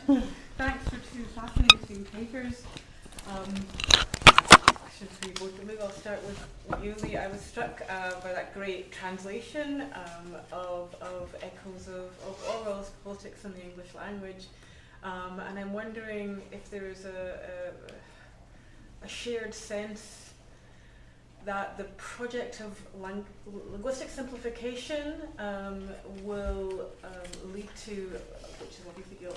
Thanks for two fascinating papers. Should we both? Maybe I'll start with you, Leigh. I was struck by that great translation of echoes of Orwell's Politics in the English Language, and I'm wondering if there is a shared sense that the project of linguistic simplification will lead to, which is what you think, I don't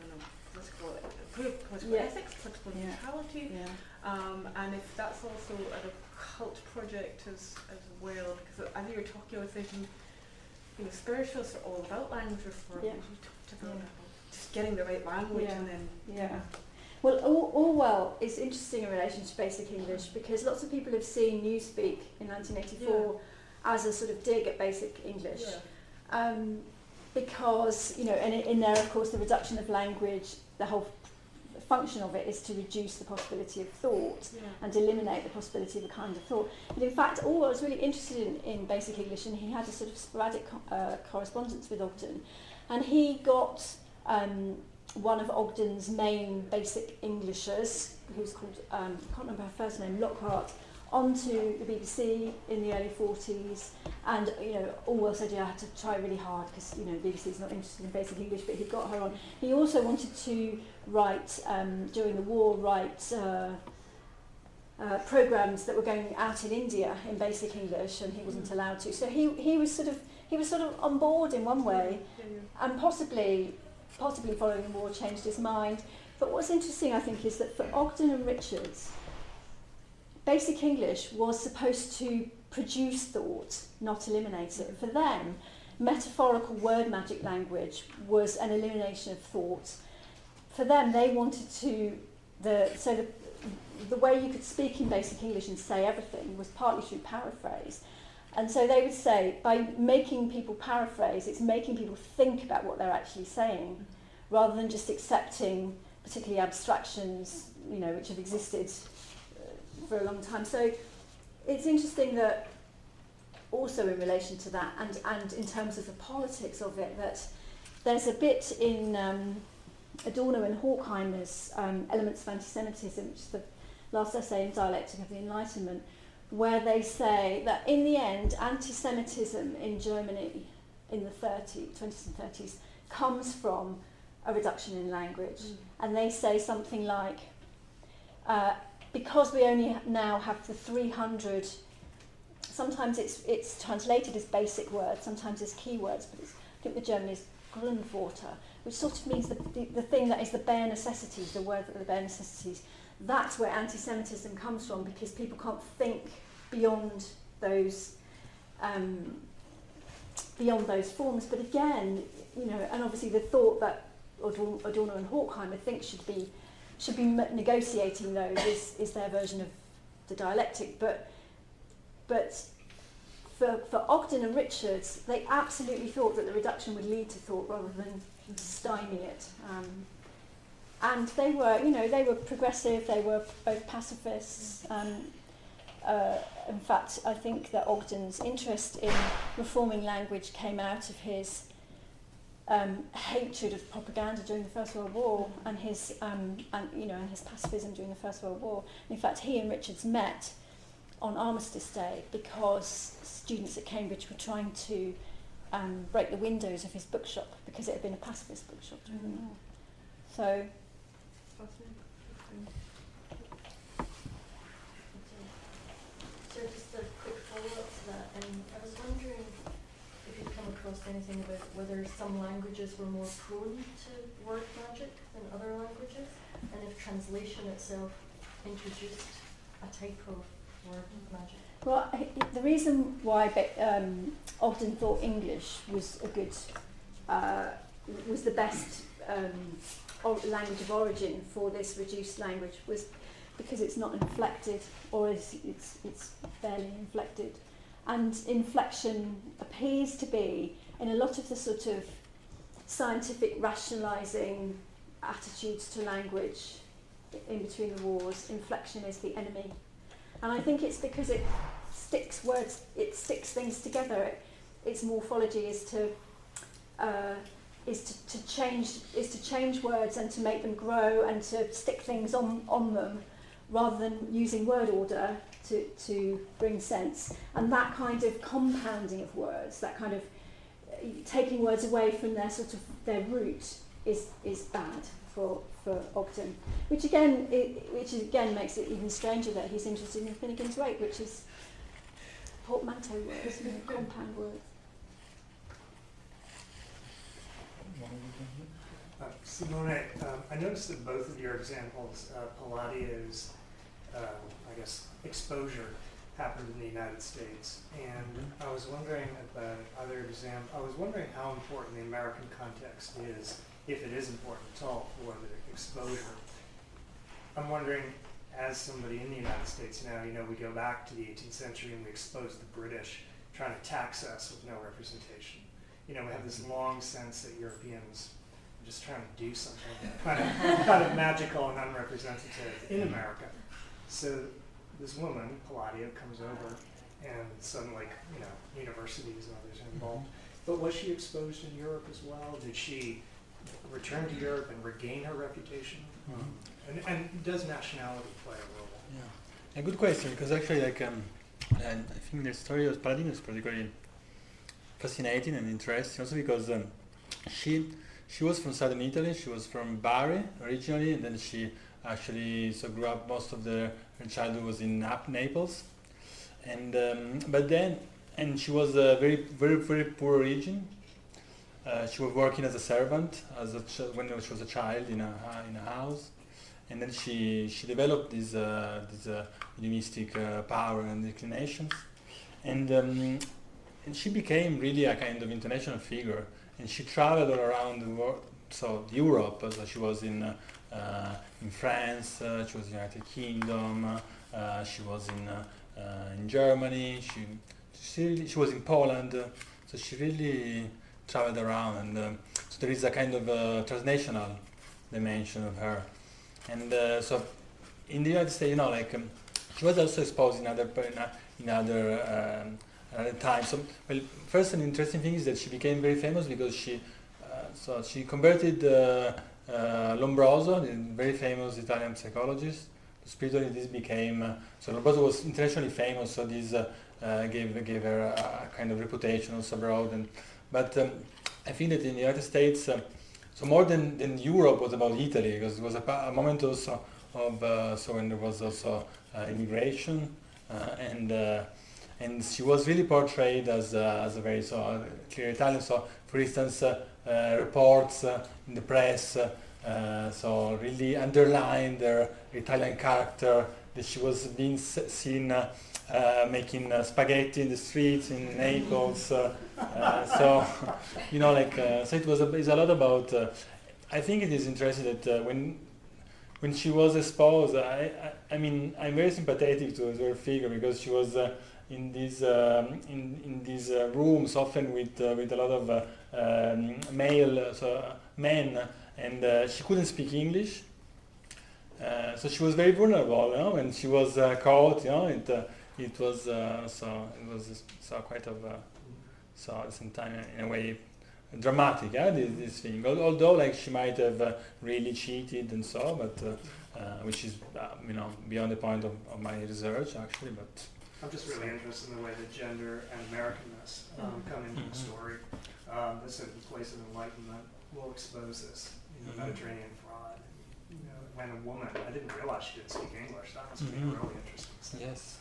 know, let's call it political ethics, political neutrality, and if that's also an occult project as well. Because as you were talking, I was thinking, spiritualists are all about language reform. You talked about just getting the right language and then. Well, Orwell is interesting in relation to Basic English because lots of people have seen Newspeak in 1984 as a sort of dig at Basic English. Because, and in there, of course, the reduction of language, the whole function of it is to reduce the possibility of thought and eliminate the possibility of a kind of thought. But in fact, Orwell was really interested in Basic English, and he had a sort of sporadic correspondence with Ogden. And he got one of Ogden's main Basic Englishers, who's called, I can't remember her first name, Lockhart, onto the BBC in the early 40s. And, Orwell said, I had to try really hard because, the BBC's not interested in Basic English, but he got her on. He also wanted to write, during the war, programmes that were going out in India in Basic English, and he wasn't allowed to. So he was sort of on board in one way, and possibly following the war changed his mind. But what's interesting, I think, is that for Ogden and Richards, Basic English was supposed to produce thought, not eliminate it. For them, metaphorical word magic language was an elimination of thought. For them, they wanted to, the way you could speak in Basic English and say everything was partly through paraphrase. And so they would say, by making people paraphrase, it's making people think about what they're actually saying, rather than just accepting particularly abstractions, which have existed for a long time. So it's interesting that also in relation to that, and in terms of the politics of it, that there's a bit in Adorno and Horkheimer's Elements of Anti-Semitism, which is the last essay in Dialectic of the Enlightenment, where they say that in the end, anti-Semitism in Germany in the 20s and 30s comes from a reduction in language. And they say something like, because we only now have the 300, sometimes it's translated as basic words, sometimes as keywords, but I think the German is Grundwörter, which sort of means the thing that is the bare necessities, the word that are the bare necessities. That's where anti-Semitism comes from, because people can't think beyond those forms. But again, and obviously the thought that Adorno and Horkheimer think should be negotiating those is their version of the dialectic. But for Ogden and Richards, they absolutely thought that the reduction would lead to thought rather than stymie it. And they were progressive, they were both pacifists. In fact, I think that Ogden's interest in reforming language came out of his hatred of propaganda during the First World War, and his his pacifism during the First World War. In fact, he and Richards met on Armistice Day because students at Cambridge were trying to break the windows of his bookshop because it had been a pacifist bookshop during the war. So. So just a quick follow-up to that, I was wondering if you'd come across anything about whether some languages were more prone to word magic than other languages, and if translation itself introduced a type of word magic. Well, the reason why Ogden thought English was a good, was the best language of origin for this reduced language was because it's not inflected, or it's barely inflected. And inflection appears to be, in a lot of the sort of scientific rationalising attitudes to language in between the wars, inflection is the enemy. And I think it's because it sticks words, it sticks things together. Its morphology is to to change words and to make them grow and to stick things on them, rather than using word order to bring sense. And that kind of compounding of words, that kind of taking words away from their sort of their root, is bad for Ogden, which again makes it even stranger that he's interested in Finnegan's Wake, which is portmanteau words, compound words. Simone, I noticed that both of your examples, Palladio's, I guess, exposure happened in the United States, and I was wondering about other examples. I was wondering how important the American context is, if it is important at all, for the exposure. I'm wondering, as somebody in the United States now, we go back to the 18th century and we expose the British trying to tax us with no representation. We have this long sense that Europeans are just trying to do something kind of magical and unrepresentative in America. So this woman, Palladio, comes over, and suddenly, universities and others are involved. But was she exposed in Europe as well? Did she return to Europe and regain her reputation? And does nationality play a role? Yeah, a good question, because actually, I think the story of Palladino is particularly fascinating and interesting, also because she was from southern Italy. She was from Bari originally, and then she actually grew up. Most of her childhood was in Naples, and and she was a very very poor origin. She was working as a servant when she was a child in a house, and then she developed this humanistic power and inclinations, and she became really a kind of international figure. And she traveled all around the world, so Europe. So she was in France, she was in the United Kingdom, she was in Germany. She was in Poland. So she really traveled around, and so there is a kind of transnational dimension of her. And so in the United States, she was also exposed in other times. So, well, first, an interesting thing is that she became very famous because she converted Lombroso, the very famous Italian psychologist. Spiritually, this became so Lombroso was internationally famous. So this gave her a kind of reputation also abroad. But I think that in the United States, so more than Europe was about Italy, because it was a moment also of when there was also immigration and she was really portrayed as a very clear Italian. So, for instance, reports in the press so really underlined her Italian character. That she was being seen making spaghetti in the streets in Naples. So it's a lot about. I think it is interesting that when she was exposed, I mean, I'm very sympathetic to her figure, because she was in these rooms, often with a lot of male men, and she couldn't speak English, so she was very vulnerable. When she was caught, it was quite of at the same time in a way dramatic, this thing. Although she might have really cheated and so, but which is beyond the point of my research actually. But I'm just really interested in the way that gender and Americanness come into the story. This is a place of enlightenment. We'll expose this, Mediterranean fraud. When a woman, I didn't realize she didn't speak English. That must be really interesting. Yes,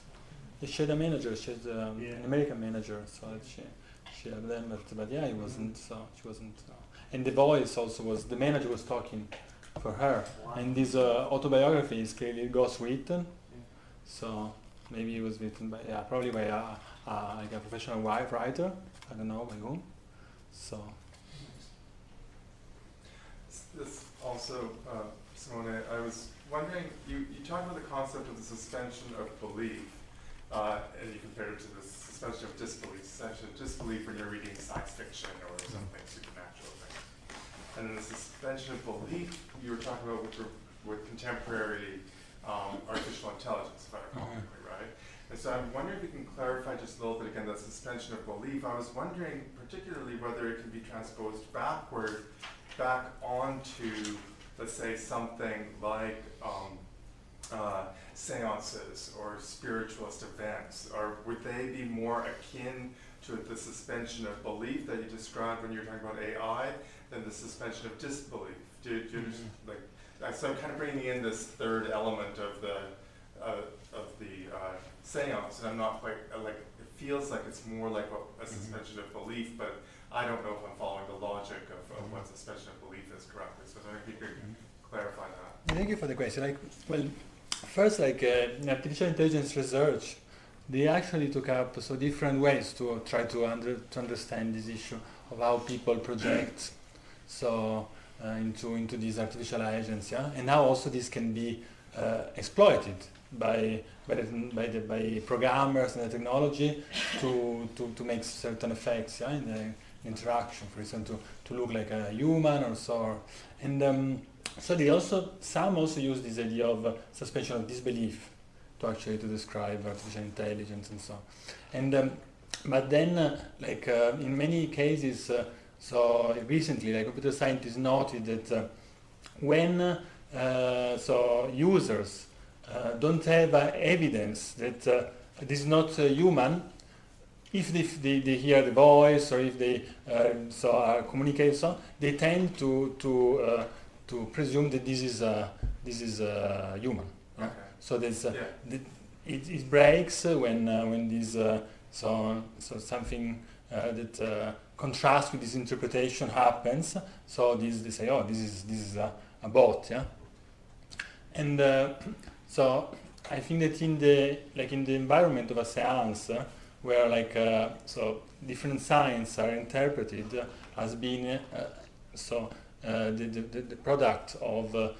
she had a manager. She had an American manager, so she had them. But yeah, it wasn't. So she wasn't. And the voice also was the manager was talking for her. Wow. And this autobiography is clearly Ghost written. So. Maybe it was written by, probably by a professional writer. I don't know by whom. So. This also, Simone, I was wondering, you talked about the concept of the suspension of belief, and you compared it to the suspension of disbelief. Suspension of disbelief when you're reading science fiction or something supernatural thing. And then the suspension of belief you were talking about with contemporary artificial intelligence, if I recall correctly, right? And so I'm wondering if you can clarify just a little bit again, the suspension of belief. I was wondering particularly whether it can be transposed back onto, let's say, something like seances or spiritualist events, or would they be more akin to the suspension of belief that you described when you were talking about AI than the suspension of disbelief? Do you understand? Like, so I'm kind of bringing in this third element of the seance, and I'm not quite like, it feels like it's more like a suspension of belief, but I don't know if I'm following the logic of what suspension of belief is correctly. So I think you could clarify that. Thank you for the question. Like, well, first, like in artificial intelligence research, they actually took up so different ways to try to understand this issue of how people project into these artificial agents, yeah. And now also this can be exploited by programmers and the technology to make certain effects, yeah, in the interaction. For example, to look like a human or so. And so some also use this idea of suspension of disbelief to describe artificial intelligence and so on. And but then in many cases, so recently, like computer scientists noted that when users don't have evidence that this is not human, if they hear the voice or if they communicate, so they tend to presume that this is human. Yeah? Okay. So there's it breaks when this something that contrasts with this interpretation happens. So they say, oh, this is a bot, yeah. And so I think that in the environment of a seance, where different signs are interpreted as being the product of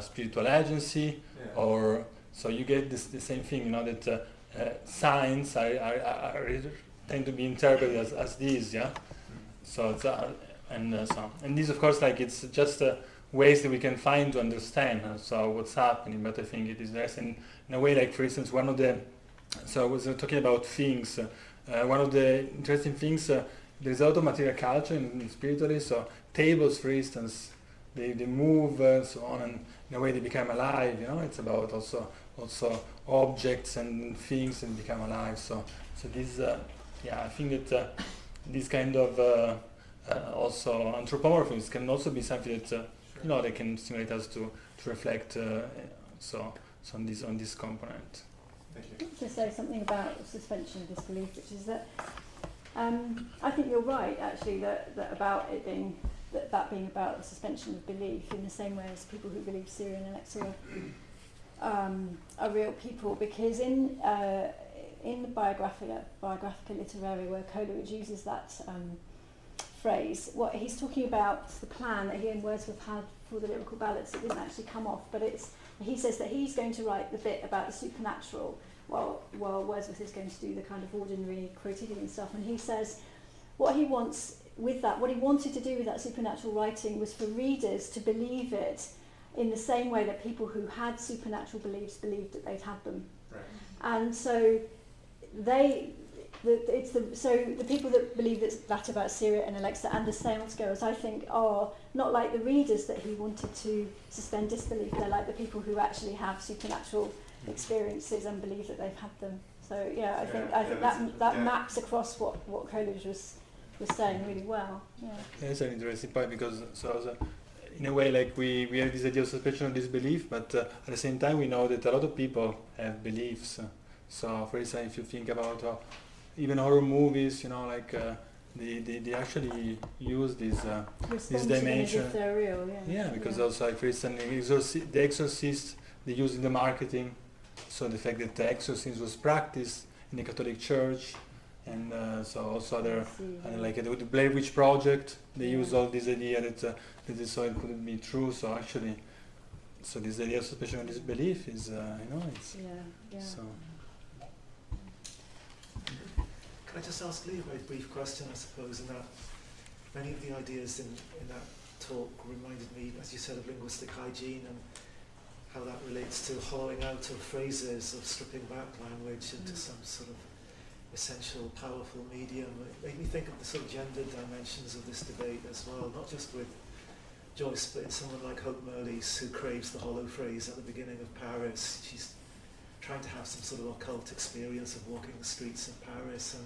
spiritual agency, or so you get the same thing, that signs are tend to be interpreted as these, yeah. So it's, and these, of course, it's just ways that we can find to understand what's happening. But I think it is less in a way, for instance, one of the I was talking about things. One of the interesting things, there's a lot of material culture in spiritualism. So tables, for instance, they move and so on, and in a way they become alive. It's about also objects and things and become alive. So this, I think that this kind of also anthropomorphism can also be something that they can stimulate us to reflect on this component. Thank you. To say something about suspension of disbelief, which is that I think you're right, actually, that about it being that being about the suspension of belief, in the same way as people who believe Syria and Alexa are real people, because in the biographica literaria, where Coleridge uses that phrase, what he's talking about, the plan that he and Wordsworth had for the lyrical ballads, it didn't actually come off, but he says that he's going to write the bit about the supernatural, while Wordsworth is going to do the kind of ordinary quotidian stuff. And he says what he wanted to do with that supernatural writing was for readers to believe it in the same way that people who had supernatural beliefs believed that they'd had them. Right. And so the people that believe that about Syria and Alexa and the seance goers, I think, are not like the readers that he wanted to suspend disbelief. They're like the people who actually have supernatural experiences and believe that they've had them. So I think that maps across what Coleridge was saying really well. Yeah. That's an interesting point, because in a way, we have this idea of suspension of disbelief, but at the same time we know that a lot of people have beliefs. So, for instance, if you think about even horror movies, they actually use this dimension. If they're real, because also, for instance, the Exorcist, they use in the marketing. So the fact that the exorcism was practiced in the Catholic Church, and so also other, like the Blair Witch Project, they use all this idea that it couldn't be true. So actually, this idea of suspension of disbelief is, it's so. Can I just ask Leigh a very brief question, I suppose, in that many of the ideas in that talk reminded me, as you said, of linguistic hygiene, and how that relates to hollowing out of phrases, of stripping back language into some sort of essential, powerful medium. It made me think of the sort of gendered dimensions of this debate as well, not just with Joyce, but in someone like Hope Merlis, who craves the hollow phrase at the beginning of Paris. She's trying to have some sort of occult experience of walking the streets of Paris, and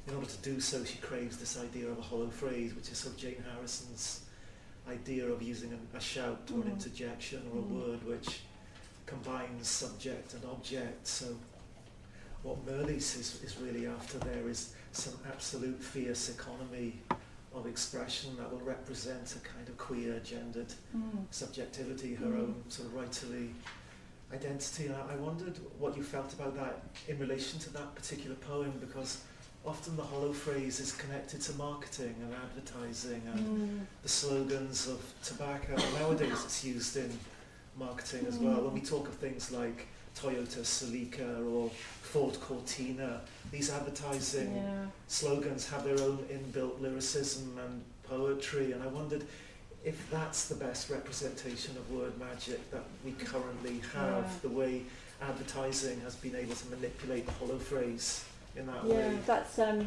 in order to do so, she craves this idea of a hollow phrase, which is sort of Jane Harrison's idea of using a shout or an interjection or a word which combines subject and object. So what Merlis is really after there is some absolute fierce economy of expression that will represent a kind of queer, gendered subjectivity, her own sort of rightly identity. And I wondered what you felt about that in relation to that particular poem, because often the hollow phrase is connected to marketing and advertising and the slogans of tobacco. Nowadays it's used in marketing as well. When we talk of things like Toyota Celica or Ford Cortina, these advertising slogans have their own inbuilt lyricism and poetry, and I wondered if that's the best representation of word magic that we currently have, the way advertising has been able to manipulate the hollow phrase in that way. That's I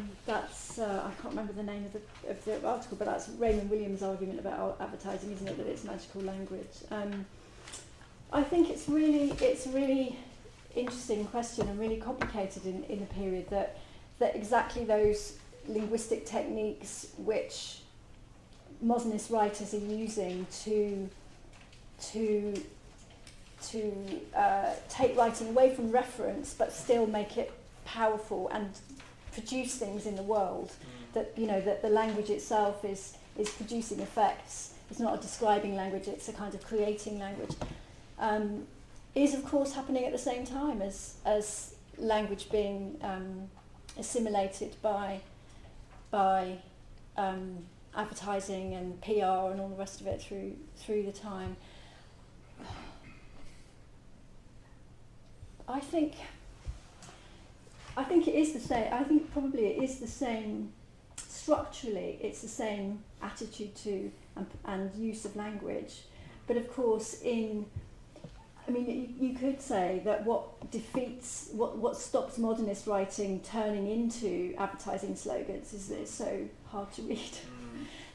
can't remember the name of the article, but that's Raymond Williams' argument about advertising, isn't it? That it's magical language. I think it's a really interesting question and really complicated in a period that exactly those linguistic techniques which modernist writers are using to take writing away from reference but still make it powerful and produce things in the world, that that the language itself is producing effects. It's not a describing language, it's a kind of creating language, is of course happening at the same time as language being assimilated by advertising and PR and all the rest of it through the time. I think it is the same. I think probably it is the same structurally. It's the same attitude to and use of language, but of course you could say that what stops modernist writing turning into advertising slogans is that it's so hard to read.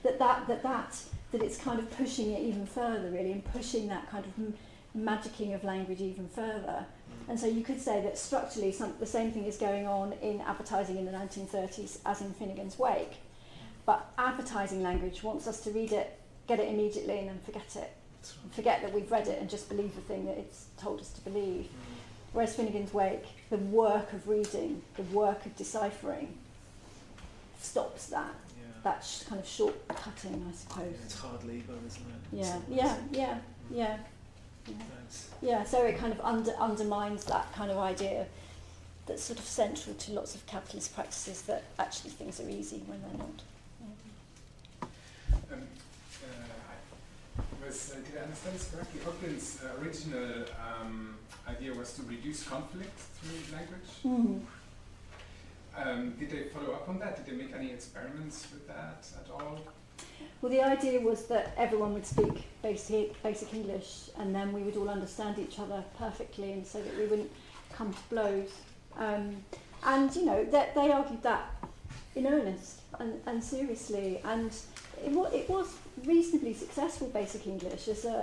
that it's kind of pushing it even further, really, and pushing that kind of magicking of language even further. And so you could say that structurally the same thing is going on in advertising in the 1930s as in Finnegan's Wake. But advertising language wants us to read it, get it immediately, and then forget it. Forget that we've read it and just believe the thing that it's told us to believe. Whereas Finnegan's Wake, the work of reading, the work of deciphering, stops that. That kind of short-cutting, I suppose. It's hard labour, isn't it? Yeah. Yeah, so it kind of undermines that kind of idea that's sort of central to lots of capitalist practices, that actually things are easy when they're not. Did I understand this correctly? Ogden's original idea was to reduce conflict through language. Did they follow up on that? Did they make any experiments with that at all? Well, the idea was that everyone would speak basic English, and then we would all understand each other perfectly, and so that we wouldn't come to blows. And that they argued that in earnest and seriously, and it was reasonably successful, basic English. As there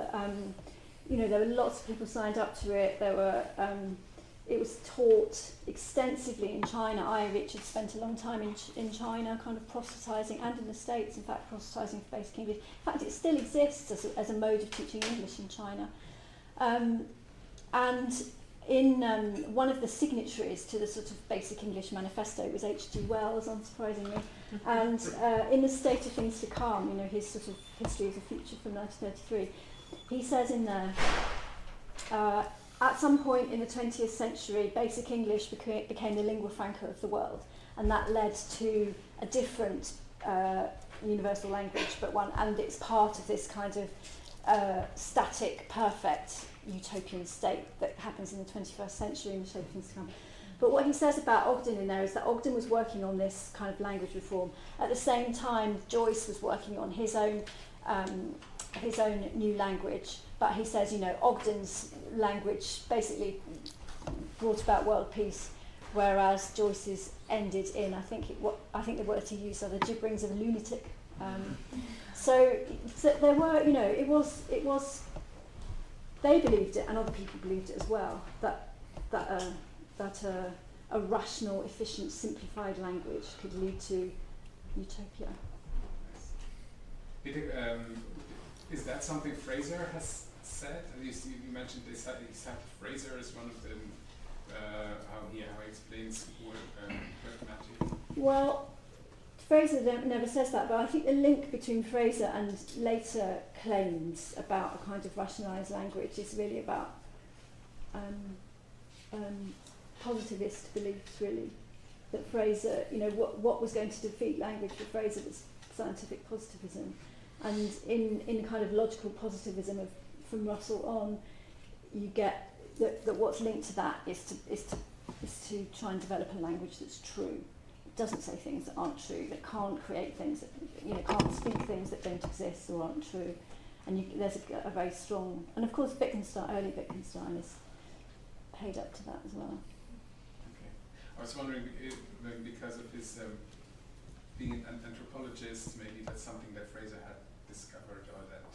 were lots of people signed up to it. It was taught extensively in China. Aya Richards spent a long time in China, kind of proselytising, and in the States, in fact, proselytising for basic English. In fact, it still exists as a mode of teaching English in China. And in one of the signatories to the sort of Basic English Manifesto was H.G. Wells, unsurprisingly. And in The State of Things to Come, his sort of History of the Future from 1933, he says in there, at some point in the 20th century, Basic English became the lingua franca of the world, and that led to a different universal language, but one, and it's part of this kind of static, perfect utopian state that happens in the 21st century in the shape of things to come. But what he says about Ogden in there is that Ogden was working on this kind of language reform. At the same time, Joyce was working on his own his own new language, but he says, you know, Ogden's language basically brought about world peace, whereas Joyce's ended in, I think the words he used are the gibberings of a lunatic. So there were, you know, it was they believed it, and other people believed it as well, that a rational, efficient, simplified language could lead to utopia. Is that something Fraser has said? You mentioned he cited Fraser as one of them. How he explains word magic. Well, Fraser never says that, but I think the link between Fraser and later claims about a kind of rationalised language is really about positivist beliefs, really. That Fraser, you know, what was going to defeat language for Fraser was scientific positivism, and in kind of logical positivism from Russell on, you get that what's linked to that is to try and develop a language that's true. It doesn't say things that aren't true, that can't create things that, you know, can't speak things that don't exist or aren't true. And there's a very strong, and of course early Wittgenstein is paid up to that as well. Okay. I was wondering if, because of his being an anthropologist, maybe that's something that Fraser had discovered, or that,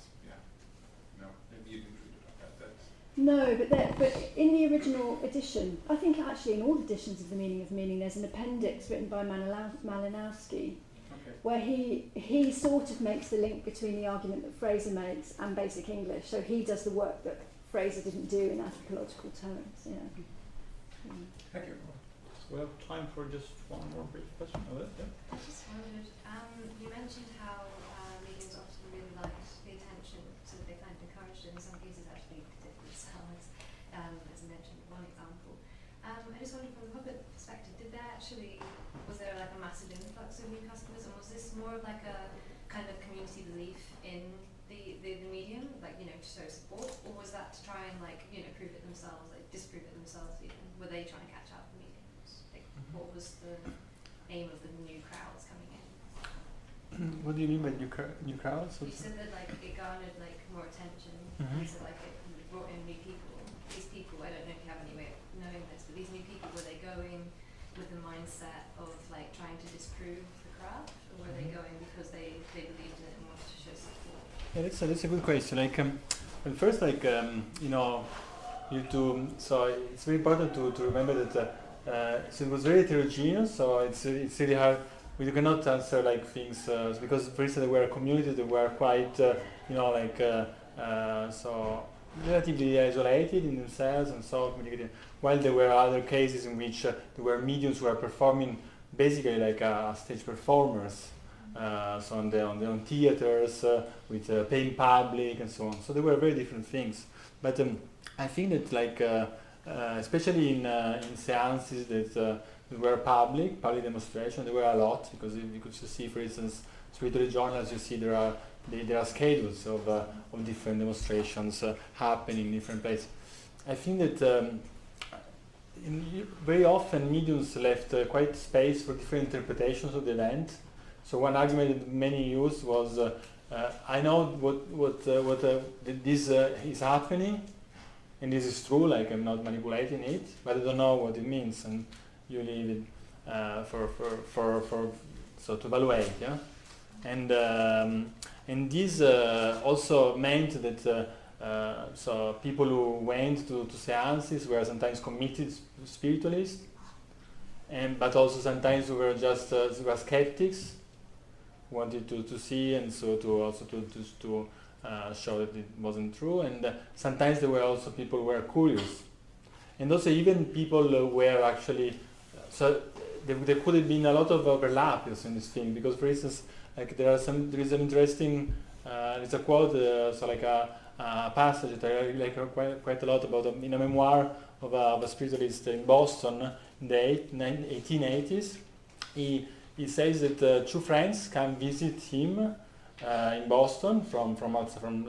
no, maybe you didn't read about that. No, but in the original edition, I think actually in all editions of The Meaning of Meaning, there's an appendix written by Malinowski, where he sort of makes the link between the argument that Fraser makes and Basic English. So he does the work that Fraser didn't do in anthropological terms. Yeah. Thank you. We have time for just one more brief question. Oh, yeah. I just wondered, you mentioned how mediums often really liked the attention, so they kind of encouraged it, in some cases actually did themselves, as I mentioned, one example. I just wondered from the puppet perspective, was there like a massive influx of new customers, and was this more of like a kind of community belief in the medium, like, you know, to show support, or was that to try and, like, you know, prove it themselves, like disprove it themselves even? Were they trying to catch up the mediums? Like, what was the aim of the new crowds coming in? What do you mean by new crowds? You said that, like, it garnered like more attention, and so like it brought in new people. These people, I don't know if you have any way of knowing this, but these new people, were they going with the mindset of like trying to disprove the craft, or were they going because they believed in it and wanted to show support? Yeah, that's a good question. Like, well, first, like, you know, so it's very important to remember that so it was very heterogeneous. So it's really hard. We cannot answer like things because, for instance, there were communities that were quite, you know, like so relatively isolated in themselves and so communicating. While there were other cases in which there were mediums who were performing basically like stage performers. So on theaters with paying public and so on. So there were very different things. But I think that like especially in seances that were public demonstration, there were a lot, because you could see, for instance, spiritual journals. You see there are schedules of different demonstrations happening in different places. I think that very often mediums left quite space for different interpretations of the event. So one argument that many used was, I know what this is happening, and this is true. Like, I'm not manipulating it, but I don't know what it means, and you leave it so to evaluate, yeah. And this also meant that so people who went to seances were sometimes committed spiritualists, but also sometimes who were just were skeptics, wanted to see, and so to show that it wasn't true. And sometimes there were also people who were curious, and also even people were actually, so there could have been a lot of overlap in this thing, because, for instance, like there is an interesting there's a quote, so like a passage that I really like quite a lot about in a memoir of a spiritualist in Boston in the 1880s. He says that two friends come visit him in Boston from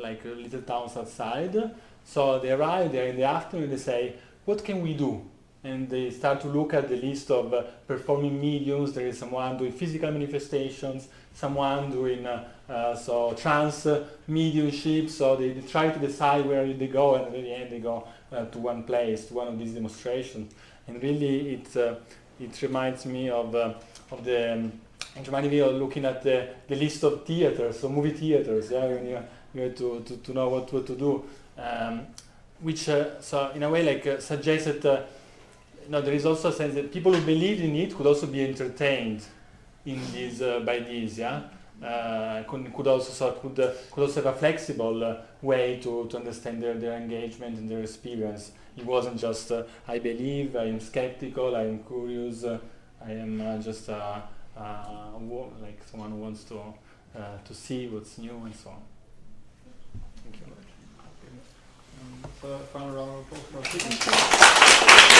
like little towns outside. So they arrive there in the afternoon and they say, what can we do? And they start to look at the list of performing mediums. There is someone doing physical manifestations, someone doing so trans mediumship. So they try to decide where they go, and at the end they go to one place, to one of these demonstrations. And really, it reminds me of the. It reminded me of looking at the list of theaters, so movie theaters. Yeah, when you have to know what to do, which so in a way like suggests that there is also a sense that people who believe in it could also be entertained in this by this. Yeah, could also have a flexible way to understand their engagement and their experience. It wasn't just I believe, I am skeptical, I am curious, I am just like someone who wants to see what's new and so on. Thank you. So final round of applause for our speakers.